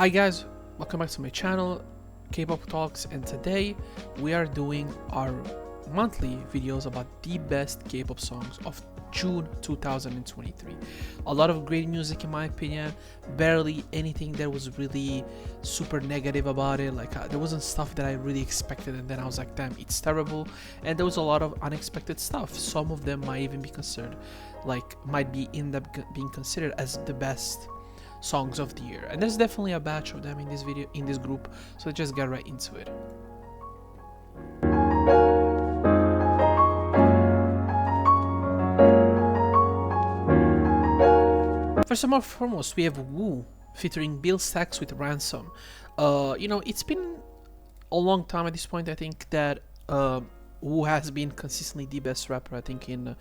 Hi guys, welcome back to my channel, Kpop Talks, and today we are doing our monthly videos about the best K-pop songs of June 2023. A lot of great music in my opinion, barely anything that was really super negative about it. There wasn't stuff that I really expected and then I was like, damn, it's terrible. And there was a lot of unexpected stuff. Some of them might even be considered, might be end up being considered as the best songs of the year, and there's definitely a batch of them in this video, in this group, so let's just get right into it. First and foremost, we have Woo featuring Bill Sachs with Ransom. It's been a long time at this point. I think that Woo has been consistently the best rapper, I think, in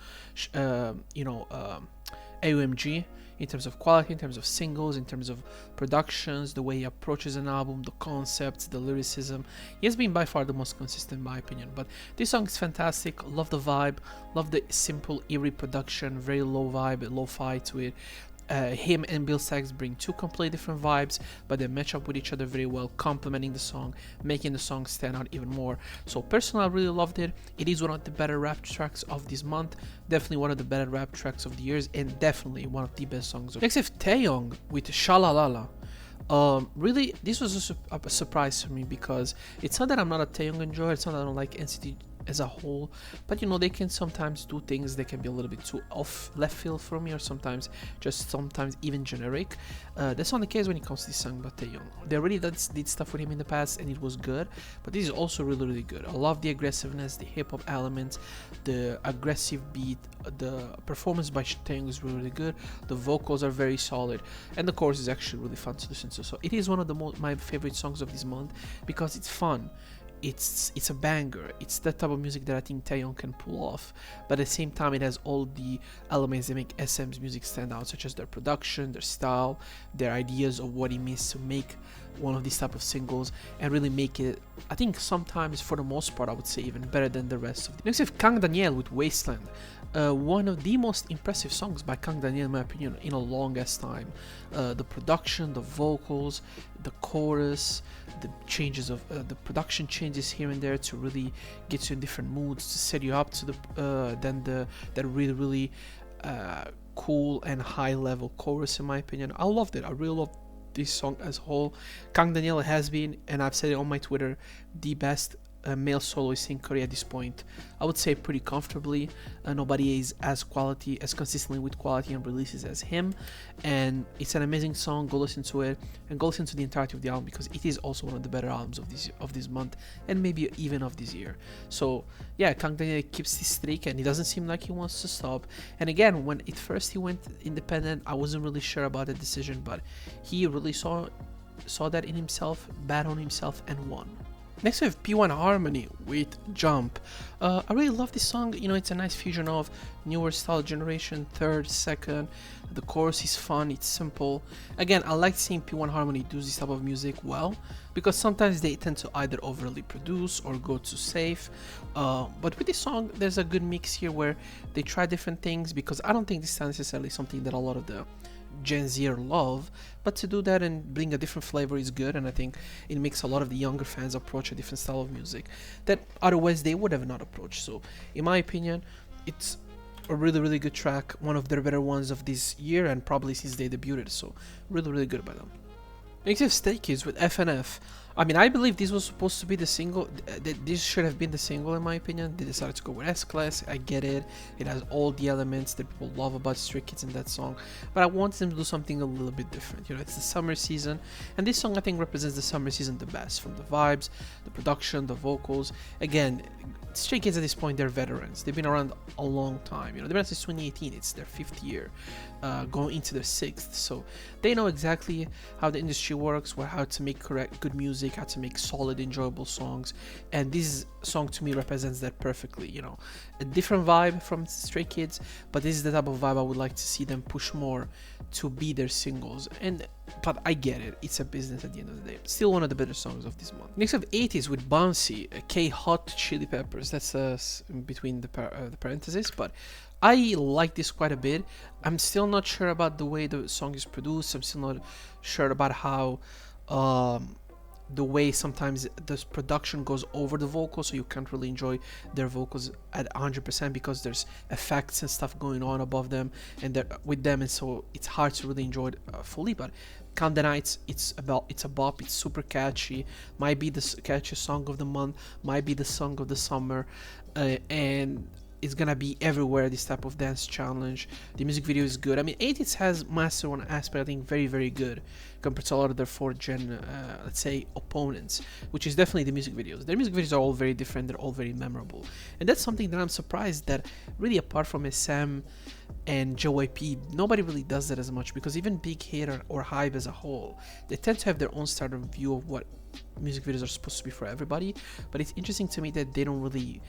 AOMG, in terms of quality, in terms of singles, in terms of productions, the way he approaches an album, the concepts, the lyricism. He has been by far the most consistent in my opinion, but this song is fantastic. Love the vibe, love the simple eerie production, very low vibe, lo-fi to it. Him and Bill Sachs bring two completely different vibes, but they match up with each other very well, complementing the song, making the song stand out even more. So personally, I really loved it. It is one of the better rap tracks of this month, definitely one of the better rap tracks of the years, and definitely one of the best songs. Next, we have Taeyong with Shalalala. Really, this was a surprise for me because it's not that I'm not a Taeyong enjoyer, it's not that I don't like NCT as a whole, but they can sometimes do things that can be a little bit too off left field for me, or sometimes even generic. That's not the case when it comes to this song by Taeyong. They already did stuff with him in the past and it was good, but this is also really good. I love the aggressiveness, the hip-hop elements, the aggressive beat, the performance by Taeyong is really good, the vocals are very solid, and the chorus is actually really fun to listen to. So it is one of the my favorite songs of this month because it's fun. It's a banger. It's that type of music that I think Taeyong can pull off, but at the same time it has all the elements that make SM's music stand out, such as their production, their style, their ideas of what it means to make one of these type of singles and really make it, I think sometimes, for the most part, I would say even better than the rest of them. Next we have Kang Daniel with Wasteland. One of the most impressive songs by Kang Daniel in my opinion in a longest time. The production, the vocals, the chorus, the changes of the production changes here and there to really get you in different moods, to set you up to that really cool and high level chorus in my opinion. I loved it. I really loved this song as a whole. Kang Daniel has been, and I've said it on my Twitter, the best male soloist in Korea at this point. I would say pretty comfortably. Nobody is as consistently with quality and releases as him, and it's an amazing song. Go listen to it and go listen to the entirety of the album because it is also one of the better albums of this month and maybe even of this year. So yeah, Kang Daniel keeps this streak and he doesn't seem like he wants to stop. And again, when at first he went independent, I wasn't really sure about the decision, but he really saw that in himself, bet on himself, and won. Next we have P1 Harmony with Jump. I really love this song. It's a nice fusion of newer style generation, third, second. The chorus is fun, it's simple. Again, I like seeing P1 Harmony do this type of music well, because sometimes they tend to either overly produce or go too safe. But with this song, there's a good mix here where they try different things, because I don't think this is necessarily something that a lot of the Gen Z love, but to do that and bring a different flavor is good, and I think it makes a lot of the younger fans approach a different style of music that otherwise they would have not approached. So in my opinion, it's a really good track, one of their better ones of this year and probably since they debuted, so really good by them. Next we have Stray Kids with FNF. I mean, I believe this was supposed to be the single. This should have been the single in my opinion. They decided to go with S-Class. I get it. It has all the elements that people love about Stray Kids in that song. But I wanted them to do something a little bit different. It's the summer season. And this song I think represents the summer season the best. From the vibes, the production, the vocals. Again, Stray Kids at this point, they're veterans. They've been around a long time. They've been around since 2018. It's their 5th year. Going into their 6th. So they know exactly how the industry works, how to make good music, how to make solid, enjoyable songs, and this song to me represents that perfectly. A different vibe from Stray Kids, but this is the type of vibe I would like to see them push more to be their singles. But I get it, it's a business at the end of the day. Still one of the better songs of this month. Next up, 80s with Bouncy, K Hot Chili Peppers. That's in between the parentheses, but I like this quite a bit. I'm still not sure about the way the song is produced. I'm still not sure about how um, the way sometimes this production goes over the vocals, so you can't really enjoy their vocals at 100% because there's effects and stuff going on above them and they're with them, and so it's hard to really enjoy it fully. But Count the Nights, it's a bop, it's super catchy, might be the catchiest song of the month, might be the song of the summer, and it's gonna be everywhere, this type of dance challenge. The music video is good. I mean, 80s has mastered one aspect, I think, very, very good compared to a lot of their 4th gen, let's say, opponents, which is definitely the music videos. Their music videos are all very different, they're all very memorable. And that's something that I'm surprised that, really, apart from SM and JYP, nobody really does that as much, because even Big Hit or Hype as a whole, they tend to have their own standard view of what music videos are supposed to be for everybody. But it's interesting to me that they don't really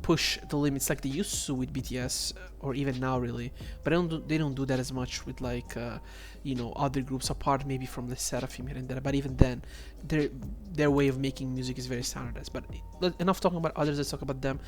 push the limits like they used to with BTS, or even now, really. But they don't do that as much with, like, other groups, apart maybe from the Seraphim here and there. But even then, their way of making music is very standardized. But enough talking about others, let's talk about them.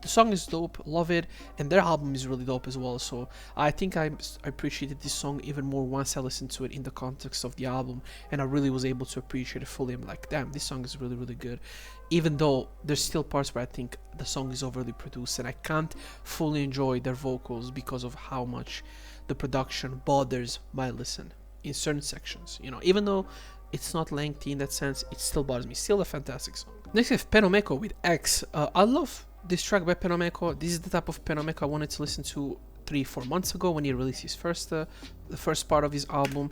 The song is dope, love it, and their album is really dope as well. So I think I appreciated this song even more once I listened to it in the context of the album, and I really was able to appreciate it fully. I'm like, damn, this song is really, really good. Even though there's still parts where I think the song is overly produced, and I can't fully enjoy their vocals because of how much the production bothers my listen in certain sections. Even though it's not lengthy in that sense, it still bothers me. Still a fantastic song. Next we have Penomeko with X. I love this track by Penomeko. This is the type of Penomeko I wanted to listen to 3-4 months ago when he released his the first part of his album.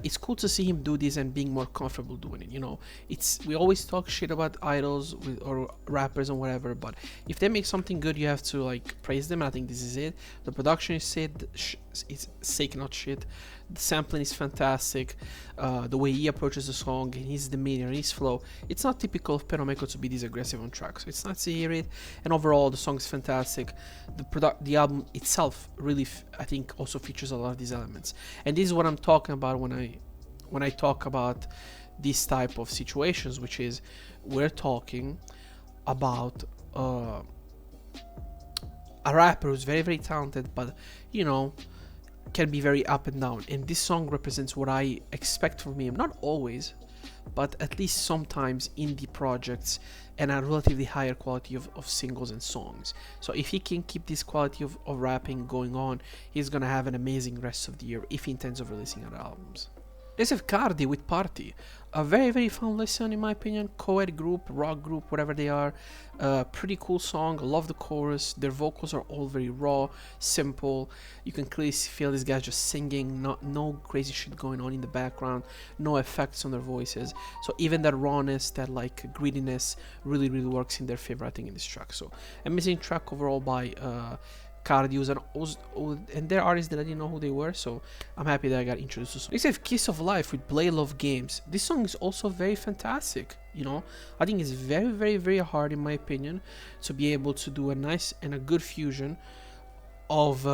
It's cool to see him do this and being more comfortable doing it. We always talk shit about idols or rappers and whatever, but if they make something good, you have to like praise them. And I think this is it. The production is sick, not shit. The sampling is fantastic. The way he approaches the song and his demeanor and his flow, it's not typical of Penomeko to be this aggressive on track, so it's nice to hear it. And overall, the song is fantastic. The album itself really, I think, also features a lot of these elements. And this is what I'm talking about when I talk about these type of situations, which is we're talking about a rapper who's very, very talented, but can be very up and down, and this song represents what I expect from him. Not always, but at least sometimes, indie projects and a relatively higher quality of singles and songs. So if he can keep this quality of rapping going on, he's gonna have an amazing rest of the year if he intends of releasing other albums. Let's have Cardi with Party. A very, very fun listen, in my opinion. Co-ed group, rock group, whatever they are. Pretty cool song. Love the chorus. Their vocals are all very raw, simple. You can clearly feel these guys just singing. No crazy shit going on in the background. No effects on their voices. So even that rawness, that like greediness, really, really works in their favor, I think, in this track. So amazing track overall by Cardi, and they're artists that I didn't know who they were, so I'm happy that I got introduced to. Next, I have Kiss of Life with Play Love Games. This song is also very fantastic. I think it's very, very, very hard, in my opinion, to be able to do a nice and a good fusion of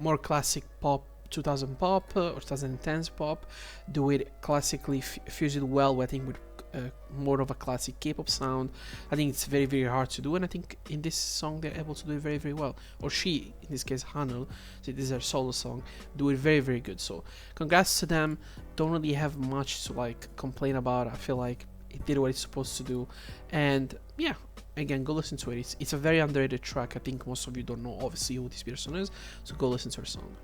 more classic pop, 2000 pop or 2010s pop, do it classically, fuse it well, I think, with more of a classic K-pop sound. I think it's very, very hard to do, and I think in this song they're able to do it very, very well. Or she, in this case Hanul, so this is her solo song, do it very, very good. So congrats to them. Don't really have much to like complain about. I feel like it did what it's supposed to do, and yeah, again, go listen to it. It's a very underrated track. I think most of you don't know obviously who this person is, so go listen to her song.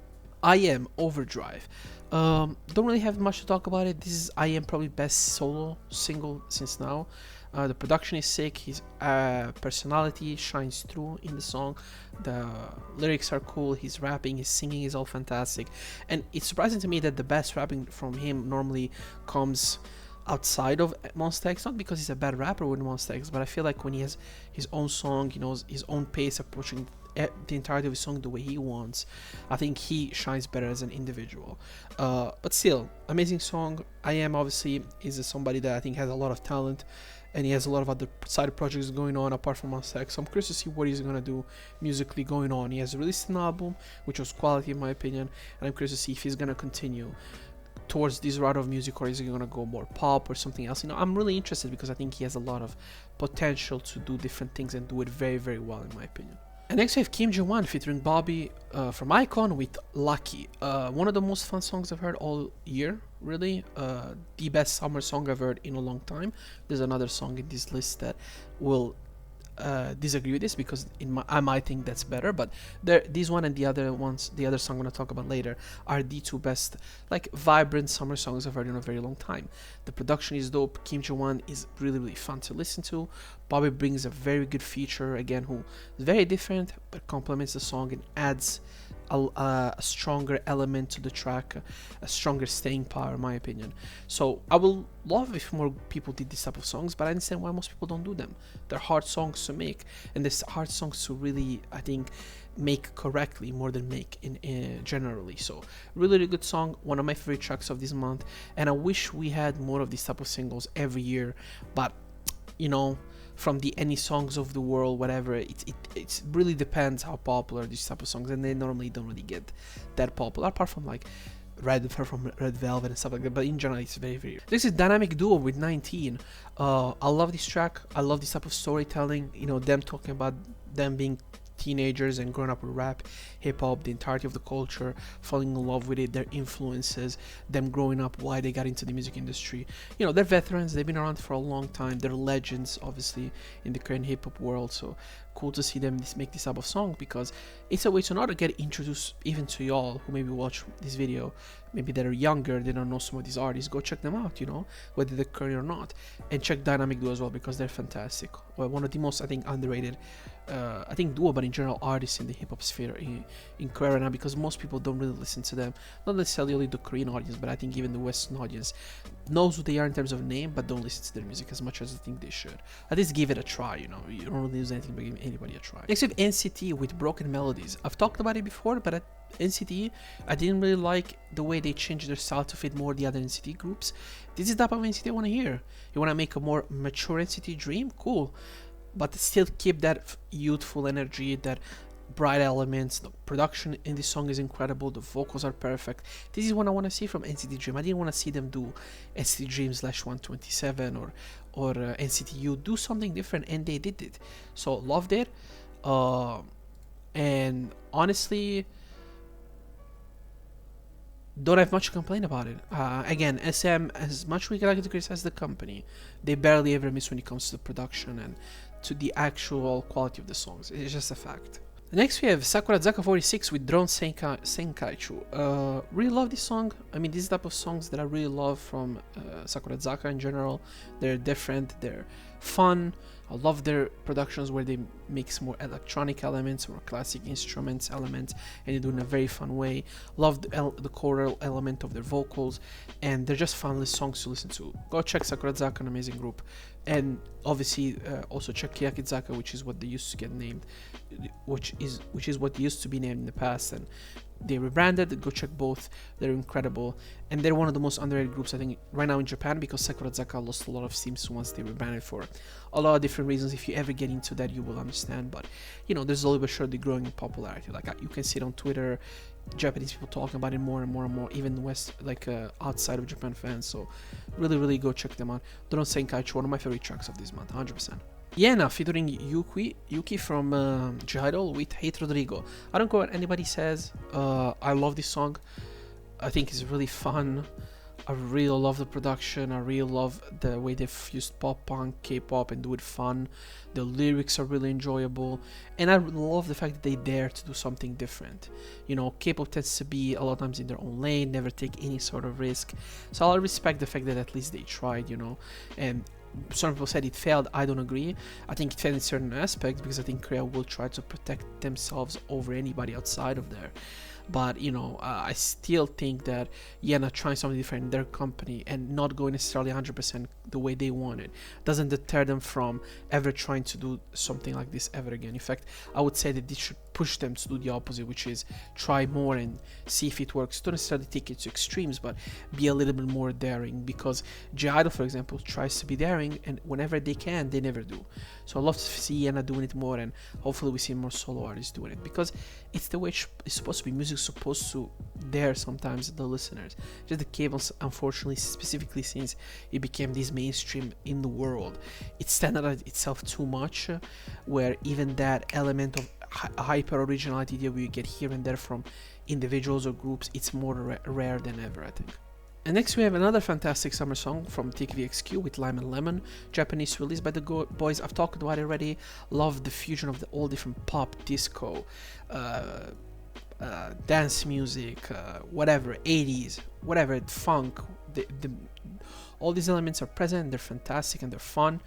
I Am Overdrive. Don't really have much to talk about it. This is I Am probably best solo single since now. The production is sick. His personality shines through in the song. The lyrics are cool. His rapping, his singing is all fantastic. And it's surprising to me that the best rapping from him normally comes outside of Monsta X, not because he's a bad rapper with Monsta X, but I feel like when he has his own song, his own pace, approaching the entirety of his song the way he wants, I think he shines better as an individual. But still, amazing song. I Am obviously is somebody that I think has a lot of talent, and he has a lot of other side projects going on apart from Monsta X. So I'm curious to see what he's gonna do musically going on. He has released an album which was quality in my opinion, and I'm curious to see if he's gonna continue towards this route of music, or is he gonna go more pop or something else. I'm really interested because I think he has a lot of potential to do different things and do it very, very well in my opinion. And next we have Kim Ji-won featuring Bobby from Icon with Lucky. One of the most fun songs I've heard all year, really. The best summer song I've heard in a long time. There's another song in this list that will disagree with this because I might think that's better, but this one and the other ones, the other song I'm gonna talk about later, are the two best like vibrant summer songs I've heard in a very long time. The production is dope. Kim Ji-won is really really fun to listen to. Bobby brings a very good feature again, who is very different but complements the song and adds a stronger element to the track, a stronger staying power in my opinion. So I will love if more people did this type of songs, but I understand why most people don't do them. They're hard songs to make, and there's hard songs to really, I think, make correctly more than make in generally. So really, really good song, one of my favorite tracks of this month, and I wish we had more of these type of singles every year, but you know, from the any songs of the world, whatever, it really depends how popular these type of songs, and they normally don't really get that popular apart from like Red Velvet and stuff like that, but in general it's very very. This is Dynamic Duo with 19. I love this track. I love this type of storytelling, you know, them talking about them being teenagers and growing up with rap, hip-hop, the entirety of the culture, falling in love with it, their influences, them growing up, why they got into the music industry. You know, they're veterans, they've been around for a long time, they're legends obviously in the current hip-hop world, so cool to see them make this type of song, because it's a way to not get introduced even to y'all who maybe watch this video, maybe that are younger, they don't know some of these artists. Go check them out, you know, whether they're current or not, and check Dynamic Duo as well, because they're fantastic. Well, one of the most, I think, underrated I think duo, but in general artists in the hip-hop sphere in Korea right now, because most people don't really listen to them, not necessarily the Korean audience, but I think even the Western audience knows who they are in terms of name, but don't listen to their music as much as I think they should. At least give it a try, you know, you don't really lose anything by giving anybody a try. Next we have NCT with Broken Melodies. I've talked about it before, but at NCT I didn't really like the way they changed their style to fit more the other NCT groups. This is the type of NCT I want to hear. You want to make a more mature NCT Dream? Cool, but still keep that youthful energy, that bright elements. The production in this song is incredible, the vocals are perfect. This is what I want to see from NCT Dream. I didn't want to see them do NCT Dream /127 or NCT U. Do something different, and they did it, so loved it. And honestly, don't have much to complain about it. Again, SM, as much we like to criticize the company, they barely ever miss when it comes to the production and to the actual quality of the songs. It's just a fact. Next we have Sakurazaka 46 with Drone Senkaichu. Really love this song. I mean, this type of songs that I really love from Sakurazaka in general. They're different, they're fun. I love their productions where they mix more electronic elements, more classic instruments elements, and they do it in a very fun way. Love the choral element of their vocals, and they're just fun songs to listen to. Go check Sakurazaka, an amazing group, and obviously also check Kyakizaka, which is what they used to get named, which is what used to be named in the past, and they rebranded. Go check both, they're incredible, and they're one of the most underrated groups I think right now in Japan, because Sakurazaka lost a lot of steam once they rebranded for a lot of different reasons. If you ever get into that, you will understand, but you know, there's slowly but surely growing in popularity. Like you can see it on Twitter, Japanese people talking about it more and more and more, even West, like outside of Japan fans. So really go check them out. Drone Senkaichu, one of my favorite tracks of this month, 100%. Yena featuring Yuki from J-Idol with Hate Rodrigo. I don't care what anybody says, I love this song. I think it's really fun. I really love the production. I really love the way they've used pop punk, K-pop, and do it fun. The lyrics are really enjoyable, and I love the fact that they dare to do something different. You know, K-pop tends to be a lot of times in their own lane, never take any sort of risk. So I respect the fact that at least they tried, you know. And some people said it failed. I don't agree. I think it failed in certain aspects, because I think Korea will try to protect themselves over anybody outside of there. But you know, I still think that Yena trying something different in their company and not going necessarily 100% the way they want it doesn't deter them from ever trying to do something like this ever again. In fact, I would say that this should push them to do the opposite, which is try more and see if it works. Don't necessarily take it to extremes, but be a little bit more daring, because J-Idol, for example, tries to be daring, and whenever they can, they never do. So I love to see Yena doing it more, and hopefully we see more solo artists doing it, because it's the way it's supposed to be. Music's supposed to dare sometimes the listeners. Just the cables, unfortunately, specifically since it became this mainstream in the world, it standardized itself too much, where even that element of hyper originality that we get here and there from individuals or groups, it's more rare than ever, I think. And next we have another fantastic summer song from TKVXQ with Lime and Lemon, Japanese release by the boys. I've talked about it already. Love the fusion of the all different pop, disco, dance music, whatever, 80s, whatever, funk. All these elements are present. They're fantastic and they're fun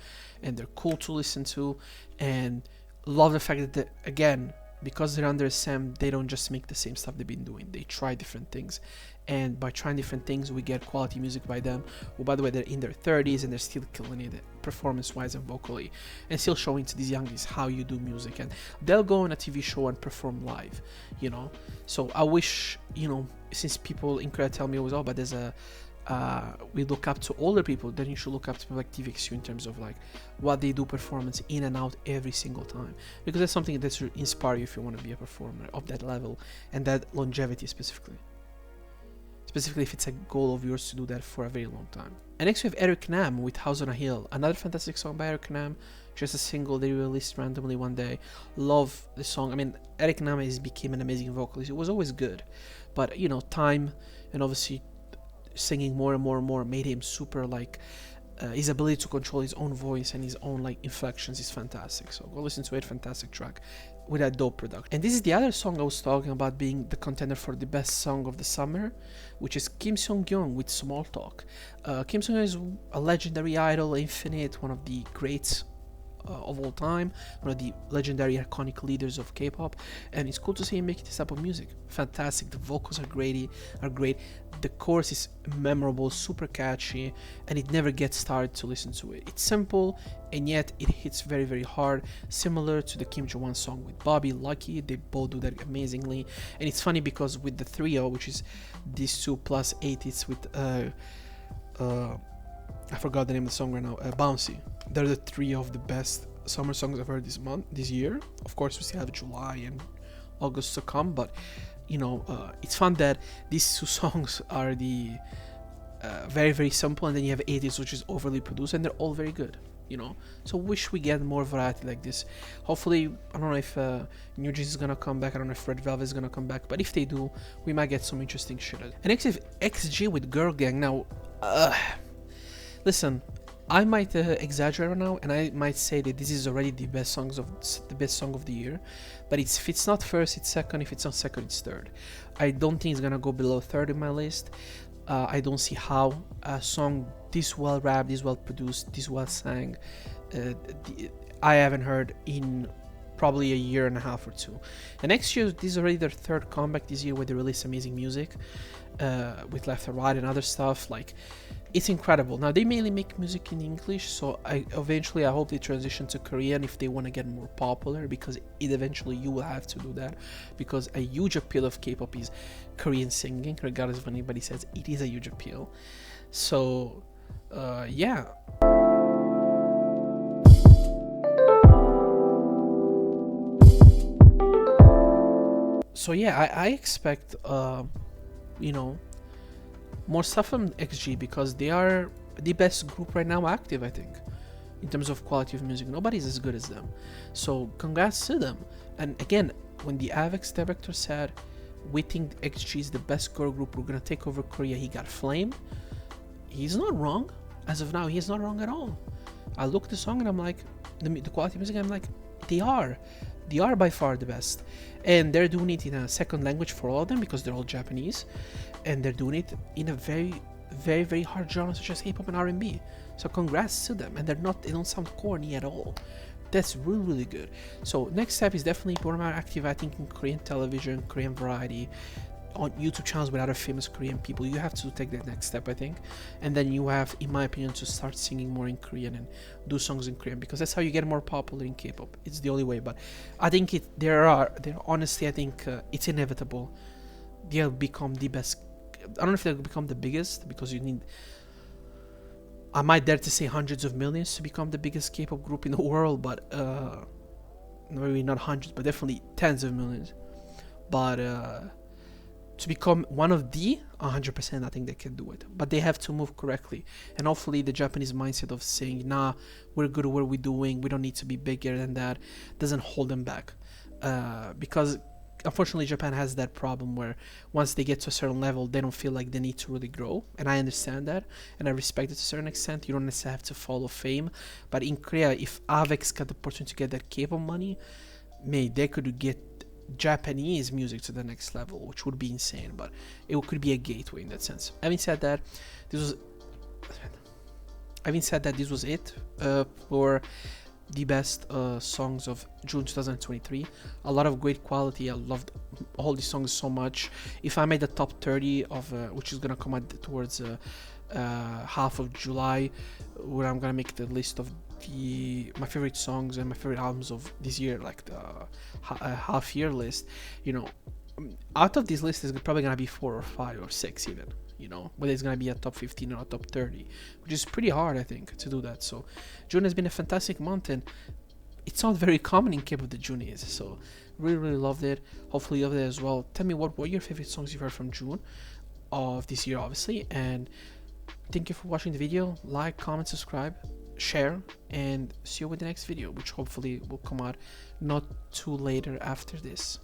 and they're cool to listen to. And love the fact that, again, because they're under SM, they don't just make the same stuff they've been doing. They try different things. And by trying different things, we get quality music by them. Well, by the way, they're in their 30s and they're still killing it performance-wise and vocally. And still showing to these youngies how you do music. And they'll go on a TV show and perform live, you know. So I wish, you know, since people in Korea tell me always, oh, but there's a... we look up to older people, then you should look up to people like TVXU in terms of like what they do performance in and out every single time, because that's something that should inspire you if you want to be a performer of that level and that longevity specifically if it's a goal of yours to do that for a very long time. And next we have Eric Nam with House on a Hill, another fantastic song by Eric Nam, just a single they released randomly one day. Love the song. I mean, Eric Nam became an amazing vocalist. It was always good, but you know, time and obviously singing more and more and more made him super like his ability to control his own voice and his own like inflections is fantastic. So go listen to it. Fantastic track with a dope production. And this is the other song I was talking about being the contender for the best song of the summer, which is Kim Sung-kyung with Small Talk. Kim Sung-kyung is a legendary idol, infinite, one of the greats of all time, one of the legendary iconic leaders of K-pop, and it's cool to see him making this type of music. Fantastic. The vocals are great. The chorus is memorable, super catchy, and it never gets tired to listen to it. It's simple and yet it hits very, very hard, similar to the Kim Jo-won song with Bobby, Lucky. They both do that amazingly. And it's funny because with the trio, which is these two plus 80s with I forgot the name of the song right now, Bouncy. They're the three of the best summer songs I've heard this year. Of course, we still have July and August to come, but you know, it's fun that these two songs are the very, very simple, and then you have 80s, which is overly produced, and they're all very good, you know. So wish we get more variety like this. Hopefully, I don't know if New Jeans is gonna come back, I don't know if Red Velvet is gonna come back, but if they do, we might get some interesting shit. And next is XG with Girl Gang. Now, listen, I might exaggerate now, and I might say that this is already the best song of the year. But if it's not first, it's second. If it's not second, it's third. I don't think it's gonna go below third in my list. I don't see how a song this well rapped, this well produced, this well sang, I haven't heard in probably a year and a half or two. And next year, this is already their third comeback this year, where they release amazing music with Left or Right and other stuff. Like, it's incredible. Now, they mainly make music in English, so I hope they transition to Korean if they want to get more popular, because eventually you will have to do that, because a huge appeal of K-pop is Korean singing, regardless of what anybody says. It is a huge appeal. So yeah. So yeah, I expect you know, more stuff from XG, because they are the best group right now active, I think, in terms of quality of music. Nobody's as good as them. So congrats to them. And again, when the Avex director said, we think XG is the best girl group, we're gonna take over Korea, he got flamed. He's not wrong. As of now, he's not wrong at all. I look at the song and I'm like, the quality of music, I'm like, they are by far the best. And they're doing it in a second language for all of them, because they're all Japanese, and they're doing it in a very, very, very hard genre such as K-pop and R&B. So congrats to them. And they don't sound corny at all. That's really, really good. So next step is definitely more active, I think, in Korean television, Korean variety, on YouTube channels with other famous Korean people. You have to take that next step, I think. And then you have, in my opinion, to start singing more in Korean and do songs in Korean, because that's how you get more popular in K-pop. It's the only way. But I think honestly, I think it's inevitable. They'll become the best. I don't know if they'll become the biggest, because you need, I might dare to say, hundreds of millions to become the biggest K-pop group in the world, but maybe not hundreds, but definitely tens of millions. But to become one of the 100%, I think they can do it, but they have to move correctly. And hopefully the Japanese mindset of saying, nah, we're good at what we're doing, we don't need to be bigger than that, doesn't hold them back. because unfortunately Japan has that problem where once they get to a certain level they don't feel like they need to really grow, and I understand that and I respect it to a certain extent. You don't necessarily have to follow fame, but in Korea, if Avex got the opportunity to get that K-pop money, may they could get Japanese music to the next level, which would be insane, but it could be a gateway in that sense. This was having said that, this was it for the best songs of June 2023. A lot of great quality. I loved all these songs so much. If I made the top 30 of which is gonna come out towards half of July, where I'm gonna make the list of my favorite songs and my favorite albums of this year, like the half year list, you know, out of this list is probably gonna be 4 or 5 or 6 even, you know, whether it's gonna be a top 15 or a top 30, which is pretty hard, I think, to do that. So June has been a fantastic month, and it's not very common in K-pop that June is. So really loved it. Hopefully you loved it as well. Tell me what were your favorite songs you've heard from June of this year, obviously, and thank you for watching the video. Like, comment, subscribe, share, and see you with the next video, which hopefully will come out not too later after this.